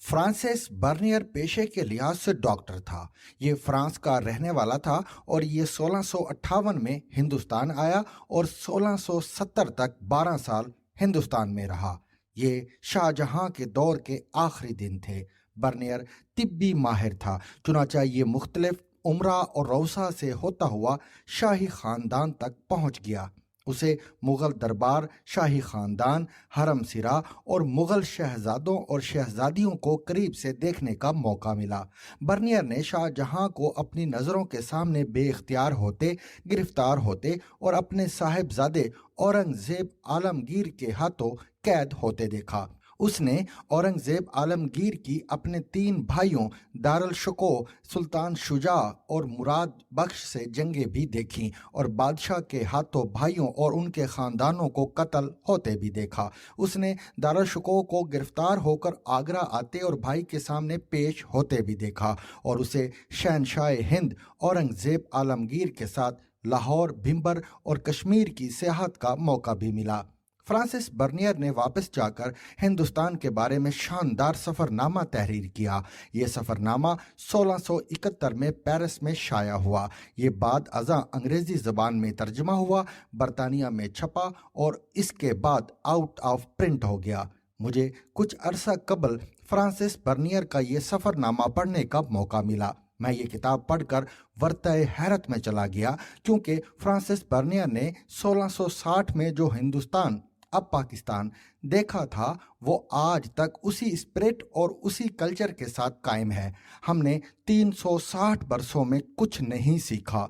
Francis Bernier पेशे के लिहाज से डॉक्टर था। ये फ्रांस का रहने वाला था और ये 1658 में हिंदुस्तान आया और 1670 तक 12 साल हिंदुस्तान में रहा। ये शाहजहां के दौर के आखिरी दिन थे। बर्नियर तिब्बी माहिर था, चुनाचा ये मुख्तलिफ उमरा और रौसा से होता हुआ शाही खानदान तक पहुंच गया। उसे मुगल दरबार, शाही खानदान, हरम सिरा और मुगल शहजादों और शहजादियों को करीब से देखने का मौका मिला। बर्नियर ने शाहजहां को अपनी नज़रों के सामने बेइख्तियार होते, गिरफ्तार होते और अपने साहिबजादे औरंगजेब आलमगीर के हाथों कैद होते देखा। उसने औरंगजेब आलमगीर की अपने 3 भाइयों दारुल शिको, सुल्तान शुजा और मुराद बख्श से जंगें भी देखीं और बादशाह के हाथों भाइयों और उनके ख़ानदानों को कत्ल होते भी देखा। उसने दारुल शिको को गिरफ्तार होकर आगरा आते और भाई के सामने पेश होते भी देखा और उसे शहनशाह हिंद औरंगजेब आलमगीर के साथ लाहौर, भिंबर और कश्मीर की सियाहत का मौका भी मिला। फ्रांसिस बर्नियर ने वापस जाकर हिंदुस्तान के बारे में शानदार सफ़रनामा तहरीर किया। ये सफ़रनामा 1671 में पेरिस में शाया हुआ। ये बाद अज़ां अंग्रेज़ी ज़बान में तर्जमा हुआ, बरतानिया में छपा और इसके बाद आउट ऑफ प्रिंट हो गया। मुझे कुछ अरसा कबल फ्रांसिस बर्नियर का ये सफ़रनामा पढ़ने का मौका मिला। मैं ये किताब पढ़कर वर्तए हैरत में चला गया, क्योंकि फ्रांसिस बर्नियर ने 1660 में जो हिंदुस्तान, अब पाकिस्तान, देखा था वो आज तक उसी स्पिरिट और उसी कल्चर के साथ कायम है। हमने 360 बरसों में कुछ नहीं सीखा।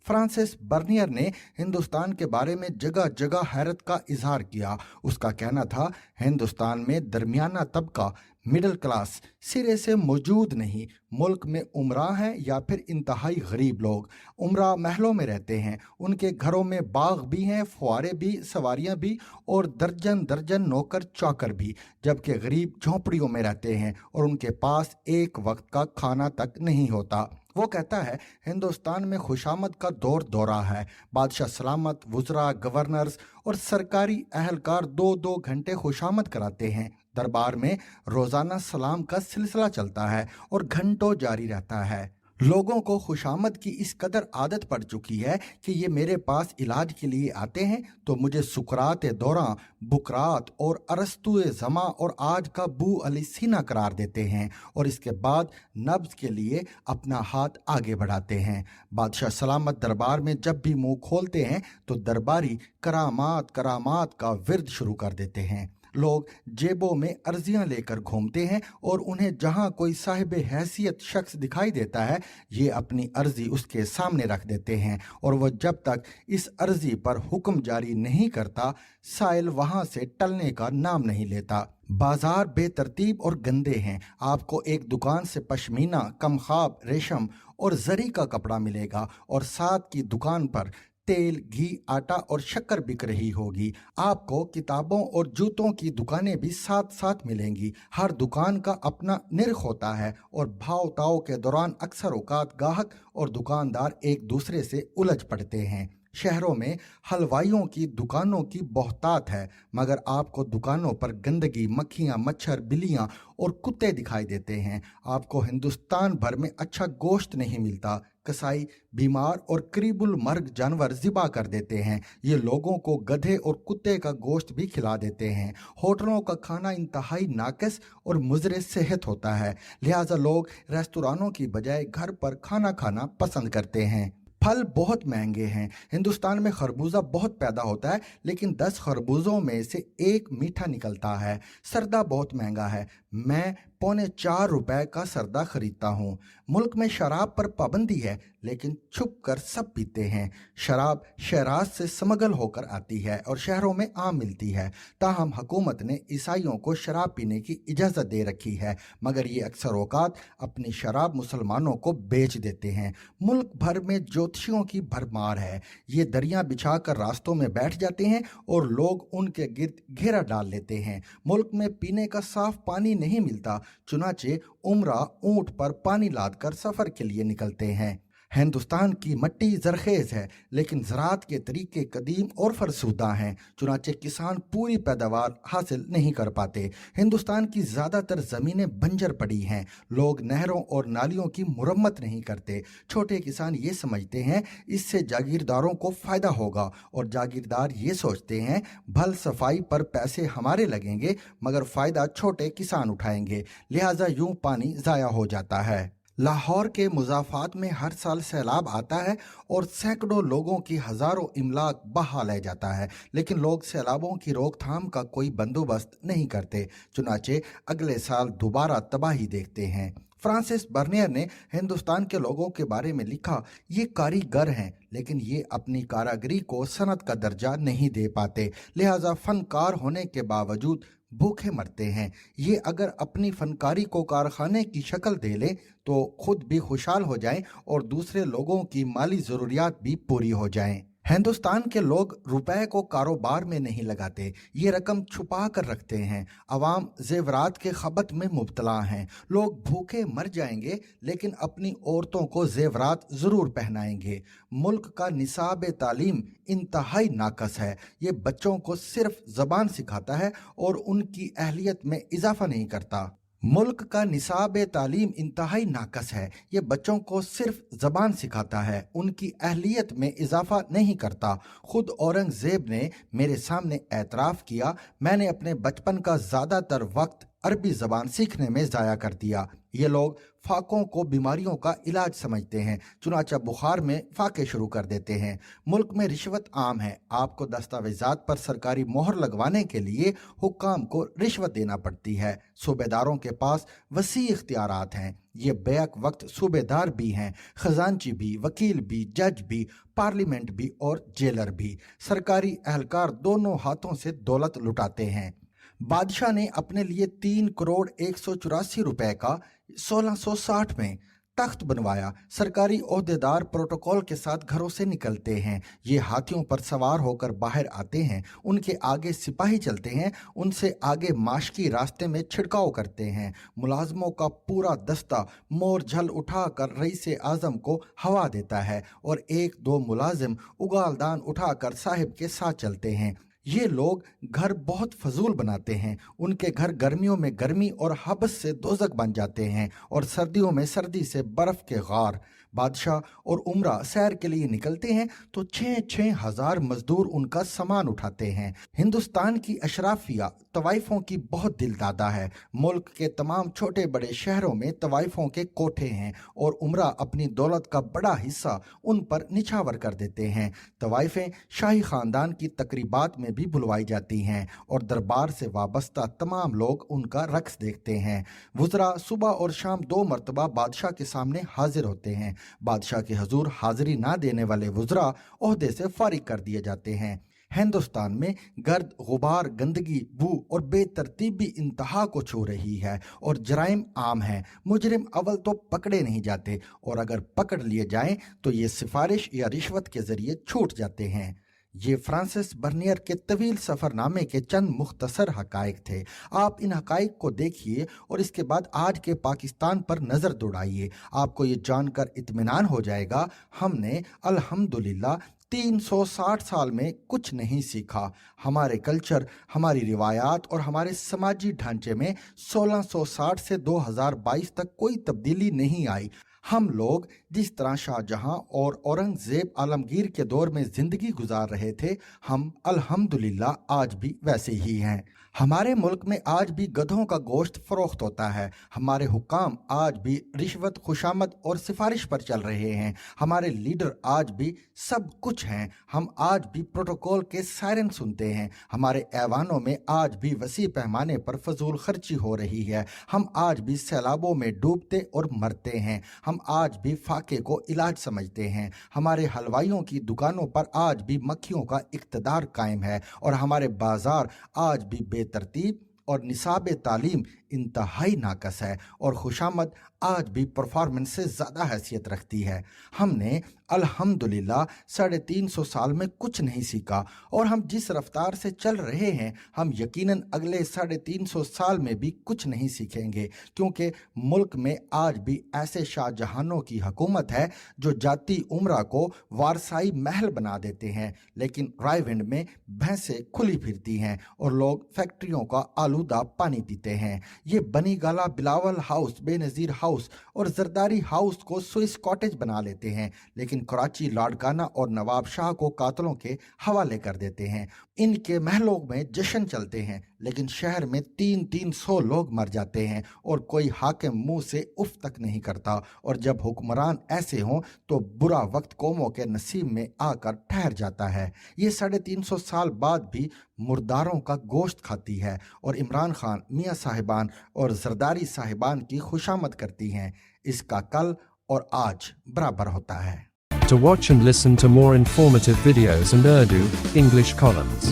फ्रांसिस बर्नियर ने हिंदुस्तान के बारे में जगह जगह हैरत का इजहार किया। उसका कहना था, हिंदुस्तान में दरमियाना तबका, मिडिल क्लास सिरे से मौजूद नहीं। मुल्क में उमरा हैं या फिर इंतहाई गरीब लोग। उमरा महलों में रहते हैं, उनके घरों में बाग भी हैं, फुआरे भी, सवारियां भी और दर्जन दर्जन नौकर चाकर भी, जबकि गरीब झोंपड़ियों में रहते हैं और उनके पास एक वक्त का खाना तक नहीं होता। वो कहता है, हिंदुस्तान में खुशामद का दौर दौरा है। बादशाह सलामत, वुज़रा, गवर्नर्स और सरकारी अहलकार 2-2 घंटे खुशामद कराते हैं। दरबार में रोज़ाना सलाम का सिलसिला चलता है और घंटों जारी रहता है। लोगों को खुशामद की इस कदर आदत पड़ चुकी है कि ये मेरे पास इलाज के लिए आते हैं तो मुझे सुकरात दौरां, बुकरात और अरस्तुए ज़मा और आज का बू अली सीना करार देते हैं और इसके बाद नब्ज के लिए अपना हाथ आगे बढ़ाते हैं। बादशाह सलामत दरबार में जब भी मुंह खोलते हैं तो दरबारी करामात करामात का विर्द शुरू कर देते हैं। लोग जेबों में अर्जियां लेकर घूमते हैं और उन्हें जहां कोई साहिब हैसियत शख्स दिखाई देता है, ये अपनी अर्जी उसके सामने रख देते हैं और वह जब तक इस अर्जी पर हुक्म जारी नहीं करता, साइल वहां से टलने का नाम नहीं लेता। बाजार बेतरतीब और गंदे हैं। आपको एक दुकान से पश्मीना, कमखाब, रेशम और जरी का कपड़ा मिलेगा और साथ की दुकान पर तेल, घी, आटा और शक्कर बिक रही होगी। आपको किताबों और जूतों की दुकानें भी साथ साथ मिलेंगी। हर दुकान का अपना निर्ख होता है और भाव ताव के दौरान अक्सर औकात गाहक और दुकानदार एक दूसरे से उलझ पड़ते हैं। शहरों में हलवाइयों की दुकानों की बहुतात है, मगर आपको दुकानों पर गंदगी, मक्खियाँ, मच्छर, बिल्लियाँ और कुत्ते दिखाई देते हैं। आपको हिंदुस्तान भर में अच्छा गोश्त नहीं मिलता। कसाई बीमार और करीबुल मर्ग जानवर ज़िबा कर देते हैं। ये लोगों को गधे और कुत्ते का गोश्त भी खिला देते हैं। होटलों का खाना इंतहाई नाकिस और मुज़र सेहत होता है, लिहाजा लोग रेस्तुरानों की बजाय घर पर खाना खाना पसंद करते हैं। फल बहुत महंगे हैं। हिंदुस्तान में खरबूजा बहुत पैदा होता है, लेकिन 10 खरबूजों में से एक मीठा निकलता है। सरदा बहुत महंगा है। मैं ₹4.25 का सरदा खरीदता हूँ। मुल्क में शराब पर पाबंदी है, लेकिन छुप कर सब पीते हैं। शराब शहराज से स्मगल होकर आती है और शहरों में आम मिलती है। ताहम हुकूमत ने ईसाइयों को शराब पीने की इजाज़त दे रखी है, मगर ये अक्सर औकात अपनी शराब मुसलमानों को बेच देते हैं। मुल्क भर में ज्योतिषियों की भरमार है। ये दरिया बिछा कर रास्तों में बैठ जाते हैं और लोग उनके गिर्द घेरा डाल लेते हैं। मुल्क में पीने का साफ पानी नहीं मिलता, चुनाचे उमरा ऊंट पर पानी लादकर सफ़र के लिए निकलते हैं। हिंदुस्तान की मट्टी जरखेज है, लेकिन ज़राअत के तरीके कदीम और फरसूदा हैं, चुनाचे किसान पूरी पैदावार हासिल नहीं कर पाते। हिंदुस्तान की ज़्यादातर ज़मीनें बंजर पड़ी हैं, लोग नहरों और नालियों की मुरम्मत नहीं करते। छोटे किसान ये समझते हैं इससे जागीरदारों को फ़ायदा होगा, और जागीरदार ये सोचते हैं भल सफाई पर पैसे हमारे लगेंगे मगर फ़ायदा छोटे किसान उठाएंगे, लिहाजा यूं पानी ज़ाया हो जाता है। लाहौर के मुज़ाफ़ात में हर साल सैलाब आता है और सैकड़ों लोगों की हज़ारों इमलाक बहा ले जाता है, लेकिन लोग सैलाबों की रोकथाम का कोई बंदोबस्त नहीं करते, चुनाचे अगले साल दोबारा तबाही देखते हैं। फ्रांसिस बर्नियर ने हिंदुस्तान के लोगों के बारे में लिखा, ये कारीगर हैं लेकिन ये अपनी कारागरी को सनत का दर्जा नहीं दे पाते, लिहाजा फनकार होने के बावजूद भूखे मरते हैं। ये अगर अपनी फनकारी को कारखाने की शक्ल दे लें तो खुद भी खुशहाल हो जाएं और दूसरे लोगों की माली ज़रूरियात भी पूरी हो जाएं। हिंदुस्तान के लोग रुपए को कारोबार में नहीं लगाते, ये रकम छुपा कर रखते हैं। अवाम जेवरात के खपत में मुब्तला हैं, लोग भूखे मर जाएंगे लेकिन अपनी औरतों को जेवरात ज़रूर पहनाएंगे। मुल्क का निसाब तालीम इंतहाई नाकस है, ये बच्चों को सिर्फ ज़बान सिखाता है और उनकी अहलियत में इजाफा नहीं करता। मुल्क का निसाब तालीम इंतहाई नाकस है, ये बच्चों को सिर्फ ज़बान सिखाता है, उनकी अहलियत में इजाफा नहीं करता। खुद औरंगज़ेब ने मेरे सामने एतराफ़ किया, मैंने अपने बचपन का ज़्यादातर वक्त अरबी ज़बान सीखने में ज़ाया कर दिया। ये लोग फाकों को बीमारियों का इलाज समझते हैं, चुनाचा बुखार में फाके शुरू कर देते हैं। मुल्क में रिश्वत आम है, आपको दस्तावेजात पर सरकारी मोहर लगवाने के लिए हुक्काम को रिश्वत देना पड़ती है। सूबेदारों के पास वसी इख्तियारात हैं, ये बैक वक्त सूबेदार भी हैं, खजांची भी, वकील भी, जज भी, पार्लियामेंट भी और जेलर भी। सरकारी एहलकार दोनों हाथों से दौलत लुटाते हैं। बादशाह ने अपने लिए 3 करोड़ 184 रुपए का 1660 में तख्त बनवाया। सरकारी ओहदेदार प्रोटोकॉल के साथ घरों से निकलते हैं, ये हाथियों पर सवार होकर बाहर आते हैं, उनके आगे सिपाही चलते हैं, उनसे आगे माशकी रास्ते में छिड़काव करते हैं। मुलाजमों का पूरा दस्ता मोर झल उठाकर रईस आज़म को हवा देता है और एक दो मुलाजिम उगालदान उठाकर साहिब के साथ चलते हैं। ये लोग घर बहुत फजूल बनाते हैं, उनके घर गर्मियों में गर्मी और हबस से दोजक बन जाते हैं और सर्दियों में सर्दी से बर्फ के गार। बादशाह और उमरा सैर के लिए निकलते हैं तो 6-6 हज़ार मजदूर उनका सामान उठाते हैं। हिंदुस्तान की अशराफिया तवाइफों की बहुत दिलदादा है, मुल्क के तमाम छोटे बड़े शहरों में तवाइफों के कोठे हैं और उमरा अपनी दौलत का बड़ा हिस्सा उन पर निछावर कर देते हैं। तवाइफें शाही खानदान की तकरीबात में भी बुलवाई जाती हैं और दरबार से वाबस्ता तमाम लोग उनका रक्स देखते हैं। वुज़रा सुबह और शाम 2 मरतबा बादशाह के सामने हाजिर होते हैं। बादशाह के हजूर हाजिरी ना देने वाले वुज़रा ओहदे से फारिग कर दिए जाते हैं। हिंदुस्तान में गर्द गुबार, गंदगी, बू और बेतरतीबी इंतहा को छू रही है और जराइम आम है। मुजरिम अव्वल तो पकड़े नहीं जाते और अगर पकड़ लिए जाएं तो ये सिफारिश या रिश्वत के जरिए छूट जाते हैं। ये फ्रांसिस बर्नियर के तवील सफ़रनामे के चंद मुख्तसर हकाइक थे। आप इन हकाइक को देखिए और इसके बाद आज के पाकिस्तान पर नज़र दौड़ाइए, आपको ये जानकर इत्मीनान हो जाएगा हमने अल्हम्दुलिल्लाह 360 साल में कुछ नहीं सीखा। हमारे कल्चर, हमारी रिवायात और हमारे समाजी ढांचे में 1660 से 2022 तक कोई तब्दीली नहीं आई। हम लोग जिस तरह शाहजहां और औरंगज़ेब आलमगीर के दौर में ज़िंदगी गुजार रहे थे, हम अल्हम्दुलिल्लाह आज भी वैसे ही हैं। हमारे मुल्क में आज भी गधों का गोश्त फरोख्त होता है। हमारे हुक्काम आज भी रिश्वत, खुशामद और सिफारिश पर चल रहे हैं। हमारे लीडर आज भी सब कुछ हैं। हम आज भी प्रोटोकॉल के सायरन सुनते हैं। हमारे ऐवानों में आज भी वसी पैमाने पर फजूल खर्ची हो रही है। हम आज भी सैलाबों में डूबते और मरते हैं। हम आज भी फाके को इलाज समझते हैं। हमारे हलवाइयों की दुकानों पर आज भी मक्खियों का इक़्तिदार कायम है और हमारे बाजार आज भी बेतरतीब और निसाब तालीम इंतहाई नाकस है और खुशामद आज भी परफॉर्मेंस से ज़्यादा हैसियत रखती है। हमने अल्हम्दुलिल्लाह 350 साल में कुछ नहीं सीखा, और हम जिस रफ्तार से चल रहे हैं हम यकीनन अगले 350 साल में भी कुछ नहीं सीखेंगे, क्योंकि मुल्क में आज भी ऐसे शाहजहानों की हुकूमत है जो जाती उम्रा को वारसाई महल बना देते हैं, लेकिन रायविंड में भैंसें खुली फिरती हैं और लोग फैक्ट्रियों का आलूदा पानी पीते हैं। ये बनी गाला बिलावल हाउस, बेनज़ीर हाउस और जरदारी हाउस को स्विस कॉटेज बना लेते हैं, लेकिन कराची लाड़काना और नवाब शाह को कातलों के हवाले कर देते हैं। इनके महलों में जश्न चलते हैं, लेकिन शहर में 300 लोग मर जाते हैं और कोई हाकिम मुंह से उफ तक नहीं करता। और जब हुक्मरान ऐसे हों तो बुरा वक्त कौमों के नसीब में आकर ठहर जाता है। ये 350 साल बाद भी मुर्दारों का गोश्त खाती है और इमरान खान, मियाँ साहिबान और जरदारी साहिबान की खुशामद करती हैं। इसका कल और आज बराबर होता है। To watch and listen to more informative videos and Urdu, English columns,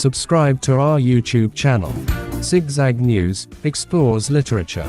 subscribe to our YouTube channel. Zigzag News explores literature,